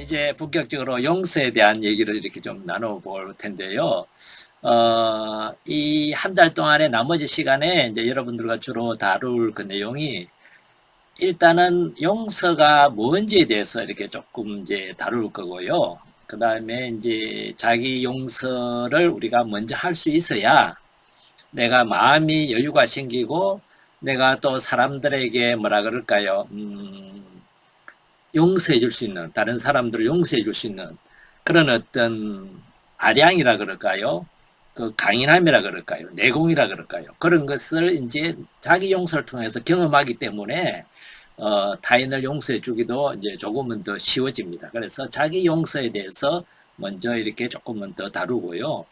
이제 본격적으로 용서에 대한 얘기를 이렇게 좀 나눠볼 텐데요. 이 한 달 동안의 나머지 시간에 이제 여러분들과 주로 다룰 그 내용이 일단은 용서가 뭔지에 대해서 이렇게 조금 이제 다룰 거고요. 그 다음에 이제 자기 용서를 우리가 먼저 할 수 있어야 내가 마음이 여유가 생기고 내가 또 사람들에게 뭐라 그럴까요? 용서해 줄 수 있는, 다른 사람들을 용서해 줄 수 있는 그런 어떤 아량이라 그럴까요? 그 강인함이라 그럴까요? 내공이라 그럴까요? 그런 것을 이제 자기 용서를 통해서 경험하기 때문에 타인을 용서해 주기도 이제 조금은 더 쉬워집니다. 그래서 자기 용서에 대해서 먼저 이렇게 조금은 더 다루고요.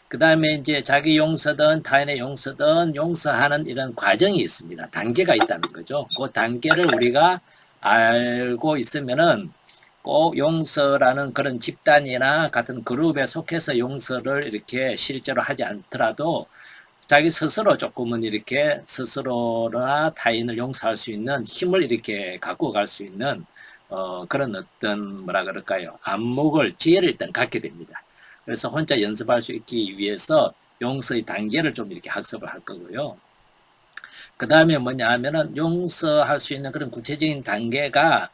그 다음에 이제 자기 용서든 타인의 용서든 용서하는 이런 과정이 있습니다. 단계가 있다는 거죠. 그 단계를 우리가 알고 있으면은 꼭 용서라는 그런 집단이나 같은 그룹에 속해서 용서를 이렇게 실제로 하지 않더라도 자기 스스로 조금은 이렇게 스스로나 타인을 용서할 수 있는 힘을 이렇게 갖고 갈 수 있는 그런 어떤 뭐라 그럴까요? 안목을, 지혜를 일단 갖게 됩니다. 그래서 혼자 연습할 수 있기 위해서 용서의 단계를 좀 이렇게 학습을 할 거고요. 그 다음에 뭐냐 하면은 용서할 수 있는 그런 구체적인 단계가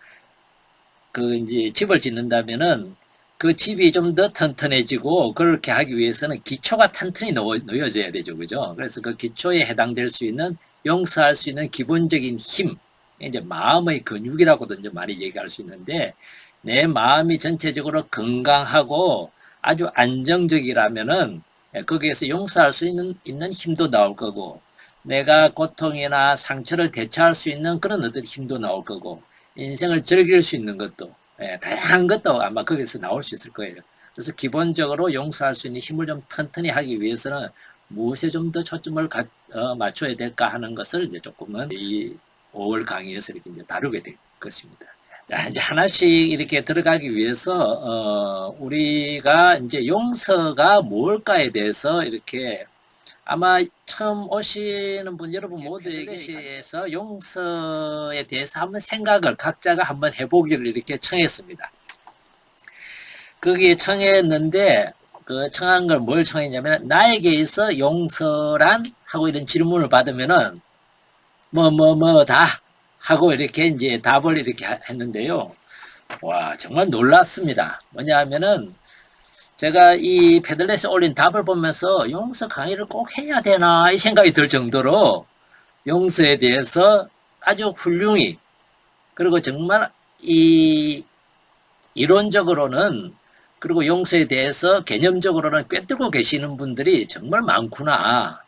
그 이제 집을 짓는다면은 그 집이 좀 더 튼튼해지고 그렇게 하기 위해서는 기초가 튼튼히 놓여져야 되죠. 그죠? 그래서 그 기초에 해당될 수 있는 용서할 수 있는 기본적인 힘, 이제 마음의 근육이라고도 이제 많이 얘기할 수 있는데 내 마음이 전체적으로 건강하고 아주 안정적이라면은 거기에서 용서할 수 있는 힘도 나올 거고 내가 고통이나 상처를 대처할 수 있는 그런 어떤 힘도 나올 거고 인생을 즐길 수 있는 것도 다양한 것도 아마 거기서 나올 수 있을 거예요. 그래서 기본적으로 용서할 수 있는 힘을 좀 튼튼히 하기 위해서는 무엇에 좀 더 초점을 맞춰야 될까 하는 것을 이제 조금은 이 5월 강의에서 이렇게 이제 다루게 될 것입니다. 자, 이제 하나씩 이렇게 들어가기 위해서 우리가 이제 용서가 뭘까에 대해서 이렇게 아마 처음 오시는 분 여러분 모두에게서 용서에 대해서 한번 생각을 각자가 한번 해보기를 이렇게 청했습니다. 거기에 청했는데 그 청한 걸 뭘 청했냐면 나에게 있어 용서란 하고 이런 질문을 받으면은 다 하고 이렇게 이제 답을 이렇게 했는데요. 와 정말 놀랐습니다. 뭐냐 하면은 제가 이 패들렛에 올린 답을 보면서 용서 강의를 꼭 해야 되나 이 생각이 들 정도로 용서에 대해서 아주 훌륭히 그리고 정말 이 이론적으로는 그리고 용서에 대해서 개념적으로는 꿰뚫고 계시는 분들이 정말 많구나.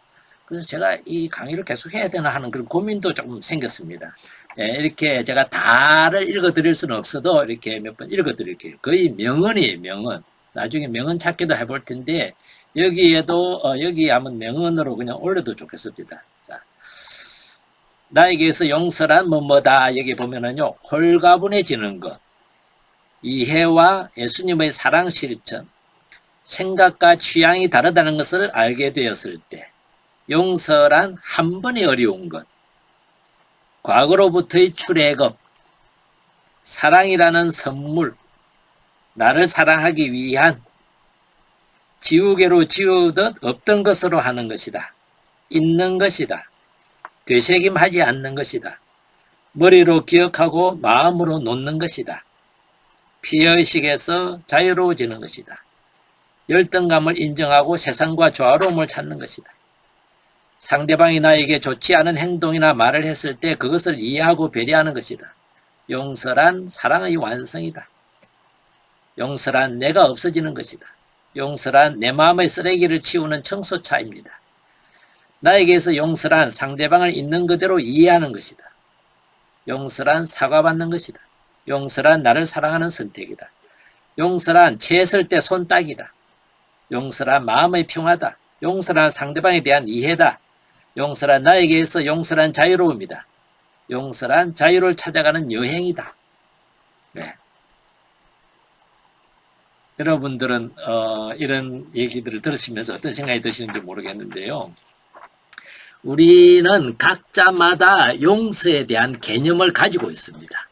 그래서 제가 이 강의를 계속 해야 되나 하는 그런 고민도 조금 생겼습니다. 이렇게 제가 다를 읽어드릴 수는 없어도 이렇게 몇 번 읽어드릴게요. 거의 명언이에요, 명언. 나중에 명언 찾기도 해볼 텐데 여기에도 여기 한번 명언으로 그냥 올려도 좋겠습니다. 자, 나에게서 용서란 뭐뭐다 여기 보면은요 홀가분해지는 것, 이해와 예수님의 사랑 실천, 생각과 취향이 다르다는 것을 알게 되었을 때 용서란 한 번의 어려운 것, 과거로부터의 출애굽, 사랑이라는 선물, 나를 사랑하기 위한 지우개로 지우듯 없던 것으로 하는 것이다. 있는 것이다. 되새김하지 않는 것이다. 머리로 기억하고 마음으로 놓는 것이다. 피해의식에서 자유로워지는 것이다. 열등감을 인정하고 세상과 조화로움을 찾는 것이다. 상대방이 나에게 좋지 않은 행동이나 말을 했을 때 그것을 이해하고 배려하는 것이다. 용서란 사랑의 완성이다. 용서란 내가 없어지는 것이다. 용서란 내 마음의 쓰레기를 치우는 청소차입니다. 나에게서 용서란 상대방을 있는 그대로 이해하는 것이다. 용서란 사과받는 것이다. 용서란 나를 사랑하는 선택이다. 용서란 채했을 때 손딱이다. 용서란 마음의 평화다. 용서란 상대방에 대한 이해다. 용서란 나에게서 용서란 자유로움이다. 용서란 자유를 찾아가는 여행이다. 네. 여러분들은 이런 얘기들을 들으시면서 어떤 생각이 드시는지 모르겠는데요. 우리는 각자마다 용서에 대한 개념을 가지고 있습니다.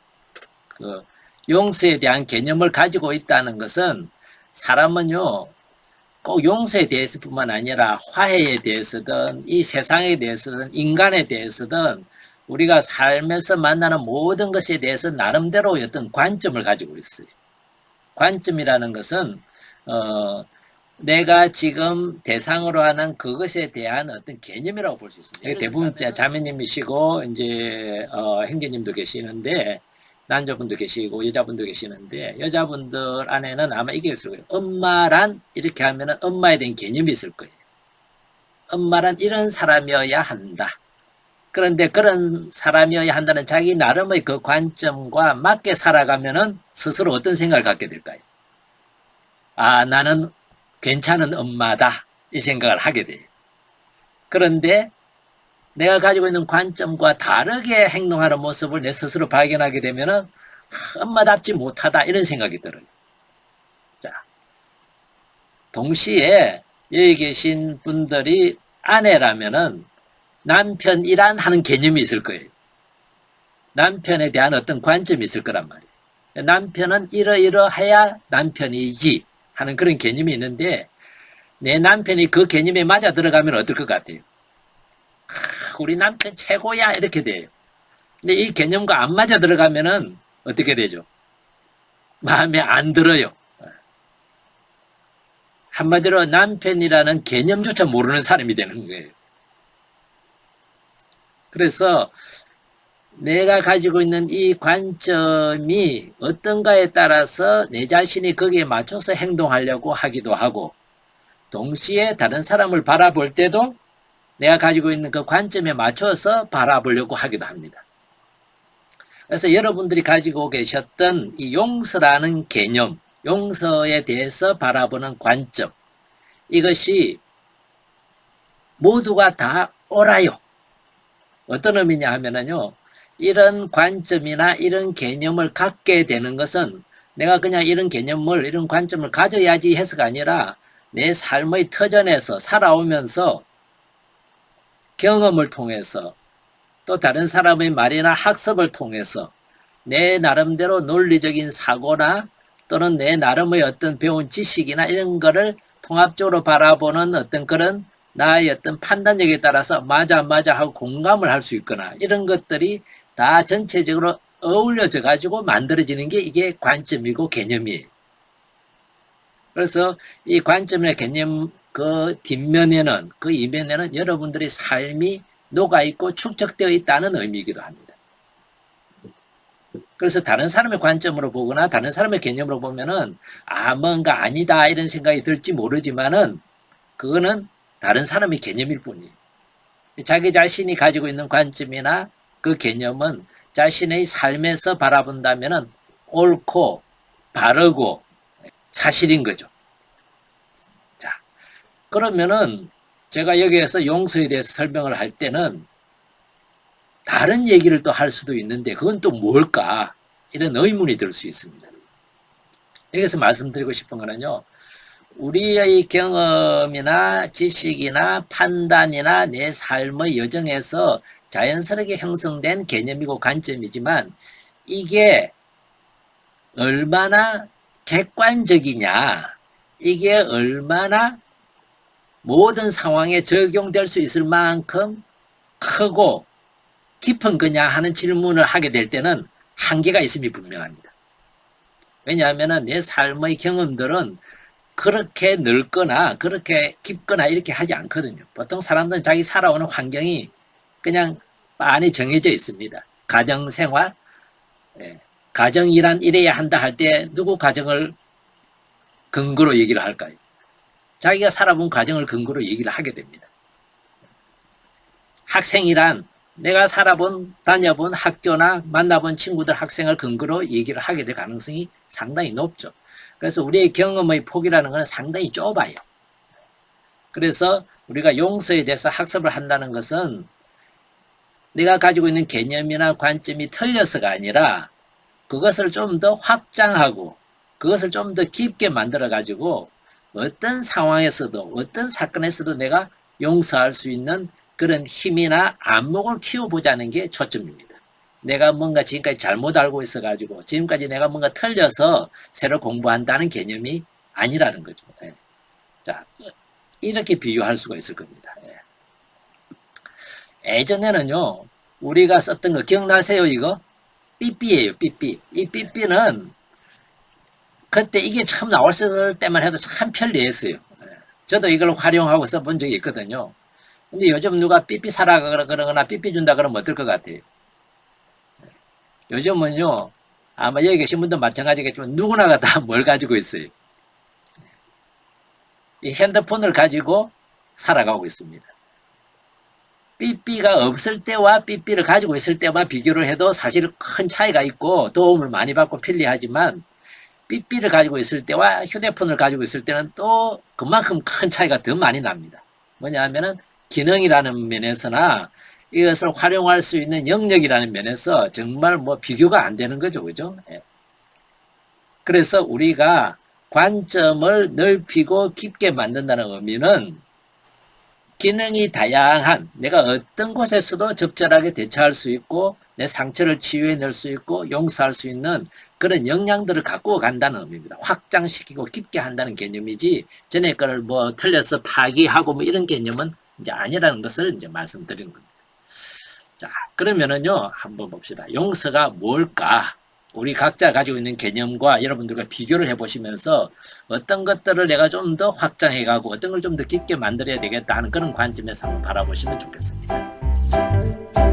용서에 대한 개념을 가지고 있다는 것은 사람은요, 꼭 용서에 대해서뿐만 아니라 화해에 대해서든 이 세상에 대해서든 인간에 대해서든 우리가 삶에서 만나는 모든 것에 대해서 나름대로 어떤 관점을 가지고 있어요. 관점이라는 것은 내가 지금 대상으로 하는 그것에 대한 어떤 개념이라고 볼 수 있습니다. 대부분 자매님이시고 이제 형제님도 계시는데 남자분도 계시고 여자분도 계시는데 여자분들 안에는 아마 이게 있을 거예요. 엄마란 이렇게 하면은 엄마에 대한 개념이 있을 거예요. 엄마란 이런 사람이어야 한다. 그런데 그런 사람이어야 한다는 자기 나름의 그 관점과 맞게 살아가면은 스스로 어떤 생각을 갖게 될까요? 아, 나는 괜찮은 엄마다. 이 생각을 하게 돼요. 그런데 내가 가지고 있는 관점과 다르게 행동하는 모습을 내 스스로 발견하게 되면은 엄마답지 못하다 이런 생각이 들어요. 자, 동시에 여기 계신 분들이 아내라면은 남편이란 하는 개념이 있을 거예요. 남편에 대한 어떤 관점이 있을 거란 말이에요. 남편은 이러이러해야 남편이지 하는 그런 개념이 있는데 내 남편이 그 개념에 맞아 들어가면 어떨 것 같아요? 우리 남편 최고야 이렇게 돼요. 근데 이 개념과 안 맞아 들어가면은 어떻게 되죠? 마음에 안 들어요. 한마디로 남편이라는 개념조차 모르는 사람이 되는 거예요. 그래서 내가 가지고 있는 이 관점이 어떤가에 따라서 내 자신이 거기에 맞춰서 행동하려고 하기도 하고 동시에 다른 사람을 바라볼 때도 내가 가지고 있는 그 관점에 맞춰서 바라보려고 하기도 합니다. 그래서 여러분들이 가지고 계셨던 이 용서라는 개념, 용서에 대해서 바라보는 관점, 이것이 모두가 다 옳아요. 어떤 의미냐 하면은요, 이런 관점이나 이런 개념을 갖게 되는 것은 내가 그냥 이런 개념을, 이런 관점을 가져야지 해서가 아니라 내 삶의 터전에서 살아오면서 경험을 통해서 또 다른 사람의 말이나 학습을 통해서 내 나름대로 논리적인 사고나 또는 내 나름의 어떤 배운 지식이나 이런 거를 통합적으로 바라보는 어떤 그런 나의 어떤 판단력에 따라서 맞아 하고 공감을 할 수 있거나 이런 것들이 다 전체적으로 어울려져 가지고 만들어지는 게 이게 관점이고 개념이에요. 그래서 이 관점의 개념 그 뒷면에는 그 이면에는 여러분들의 삶이 녹아있고 축적되어 있다는 의미이기도 합니다. 그래서 다른 사람의 관점으로 보거나 다른 사람의 개념으로 보면은 아 뭔가 아니다 이런 생각이 들지 모르지만은 그거는 다른 사람의 개념일 뿐이에요. 자기 자신이 가지고 있는 관점이나 그 개념은 자신의 삶에서 바라본다면은 옳고 바르고 사실인 거죠. 자, 그러면은 제가 여기에서 용서에 대해서 설명을 할 때는 다른 얘기를 또 할 수도 있는데 그건 또 뭘까? 이런 의문이 들 수 있습니다. 여기서 말씀드리고 싶은 거는요. 우리의 경험이나 지식이나 판단이나 내 삶의 여정에서 자연스럽게 형성된 개념이고 관점이지만 이게 얼마나 객관적이냐, 이게 얼마나 모든 상황에 적용될 수 있을 만큼 크고 깊은 거냐 하는 질문을 하게 될 때는 한계가 있음이 분명합니다. 왜냐하면 내 삶의 경험들은 그렇게 넓거나 그렇게 깊거나 이렇게 하지 않거든요. 보통 사람들은 자기 살아오는 환경이 그냥 빤히 정해져 있습니다. 가정생활, 가정이란 이래야 한다 할 때 누구 가정을 근거로 얘기를 할까요? 자기가 살아본 가정을 근거로 얘기를 하게 됩니다. 학생이란 내가 살아본 다녀본 학교나 만나본 친구들 학생을 근거로 얘기를 하게 될 가능성이 상당히 높죠. 그래서 우리의 경험의 폭이라는 것은 상당히 좁아요. 그래서 우리가 용서에 대해서 학습을 한다는 것은 내가 가지고 있는 개념이나 관점이 틀려서가 아니라 그것을 좀 더 확장하고 그것을 좀 더 깊게 만들어 가지고 어떤 상황에서도 어떤 사건에서도 내가 용서할 수 있는 그런 힘이나 안목을 키워보자는 게 초점입니다. 내가 뭔가 지금까지 잘못 알고 있어가지고 지금까지 내가 뭔가 틀려서 새로 공부한다는 개념이 아니라는 거죠. 예. 자, 이렇게 비유할 수가 있을 겁니다. 예. 예전에는요, 우리가 썼던 거 기억나세요, 이거? 삐삐예요, 삐삐. 이 삐삐는 그때 이게 처음 나왔을 때만 해도 참 편리했어요. 예. 저도 이걸 활용하고 써본 적이 있거든요. 근데 요즘 누가 삐삐 사라 그러거나 삐삐 준다 그러면 어떨 것 같아요? 요즘은요, 아마 여기 계신 분도 마찬가지겠지만 누구나가 다 뭘 가지고 있어요. 이 핸드폰을 가지고 살아가고 있습니다. 삐삐가 없을 때와 삐삐를 가지고 있을 때와 비교를 해도 사실 큰 차이가 있고 도움을 많이 받고 편리하지만 삐삐를 가지고 있을 때와 휴대폰을 가지고 있을 때는 또 그만큼 큰 차이가 더 많이 납니다. 뭐냐 하면은 기능이라는 면에서나 이것을 활용할 수 있는 영역이라는 면에서 정말 뭐 비교가 안 되는 거죠. 그죠? 예. 그래서 우리가 관점을 넓히고 깊게 만든다는 의미는 기능이 다양한 내가 어떤 곳에서도 적절하게 대처할 수 있고 내 상처를 치유해낼 수 있고 용서할 수 있는 그런 역량들을 갖고 간다는 의미입니다. 확장시키고 깊게 한다는 개념이지 전에 거를 뭐 틀려서 파기하고 뭐 이런 개념은 이제 아니라는 것을 이제 말씀드리는 겁니다. 자, 그러면은요, 한번 봅시다. 용서가 뭘까? 우리 각자 가지고 있는 개념과 여러분들과 비교를 해보시면서 어떤 것들을 내가 좀 더 확장해가고 어떤 걸 좀 더 깊게 만들어야 되겠다 하는 그런 관점에서 한번 바라보시면 좋겠습니다.